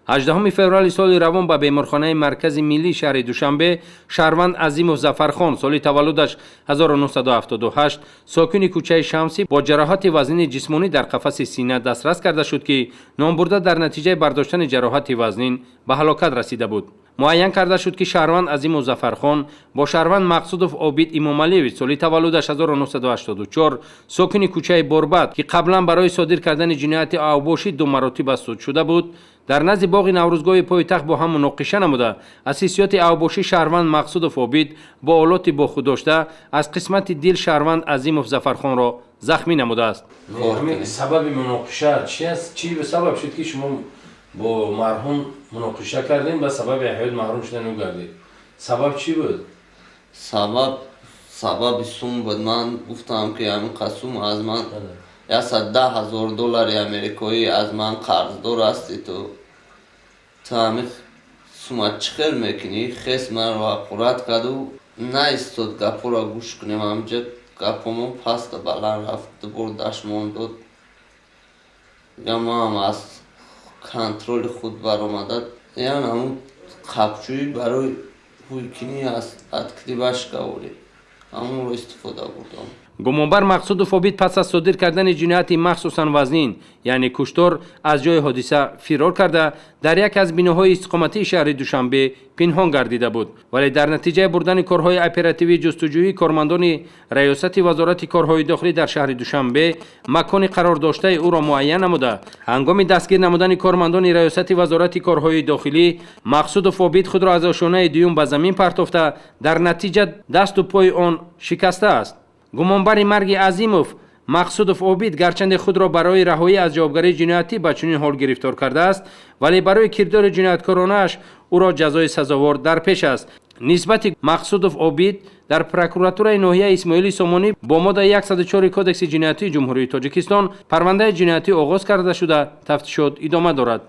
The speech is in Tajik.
18 феврали соли равон ба беморхонаи маркази миллии шаҳри Душанбе Шаҳрванд Азимов Зафархон соли таваллудаш 1978 сокини кӯчаи Шамсӣ бо ҷароҳати вазнини ҷисмонӣ дар қафаси сина дастрас карда шуд, ки номбурда дар натиҷаи бардоштани ҷароҳати вазнин ба ҳалокат расида буд. муайян карда шуд, ки Шаҳрванд Азимов Зафархон бо Шаҳрванд Мақсудов Обид Имомалиевич соли таваллудаш 1984 сокини кӯчаи Борбад, ки қаблан барои содир кардани ҷинояти авбошӣ 2 маротиба суд шуда буд, дар назди боғи Наврӯзгоҳи пойтахт бо ҳам муноқиша намуда аз ҳиссиёти авбошӣ Шаҳрванд Мақсудов Обид бо олоти бохуддошта аз қисмати дил Шаҳрванд Азимов Зафархонро захмӣ намудааст. сабаби муноқиша чи аст? Чи сабаб шуд, ки шумо бо марҳум муноқиша кардем ба сабаби ҳаёт маҳрум шудан гардид? Сабаб чи буд? Сабаби сум буд. Ман гуфтам, ки ҳамин қасум аз ман $110,000 амрикоӣ аз ман қарздор асти ту ҳамин сума чӣ хел мекунӣ? Хес маро ҳақурат карду наистод гапҳоро гӯш кунем. ҳамҷо гапҳомо паста баланд рафт, дубор дашмон дод. я ман аз контроли худ баромада яън ҳамун қабчӯӣ барои ҳӯйкунӣ аз адкитибаш кавори ҳамонро истифода бурдам. гумонбар Мақсудов Обид пас аз содир кардани ҷинояти махсусан вазнин, яъне куштор, аз ҷои ҳодиса фирор карда дар як аз биноҳои истиқоматии шаҳри Душанбе пинҳон гардида буд, вале дар натиҷаи бурдани корҳои оперативии ҷустуҷӯии кормандони раёсати вазорати корҳои дохилӣ дар шаҳри Душанбе макони қарордоштаи ӯро муайян намуда, ҳангоми дастгир намудани кормандони раёсати вазорати корҳои дохилӣ Мақсудов Обид худро аз ошонаи дуюм ба замин партофта, дар натиҷа дасту пои он шикастааст. гумонбари марги Азимов Мақсудов Обид гарчанде худро барои раҳоӣ аз ҷавобгарии ҷиноятӣ ба чунин ҳол гирифтор кардааст, вале барои кирдори ҷинояткоронааш ӯро ҷазои сазовор дар пеш аст. нисбати Мақсудов Обид дар прокуратураи ноҳияи Исмоили Сомонӣ бо моддаи 104 Кодекси ҷиноятии ҷумҳурии Тоҷикистон парвандаи ҷиноятӣ оғоз карда шуда тафтишот идома дорад.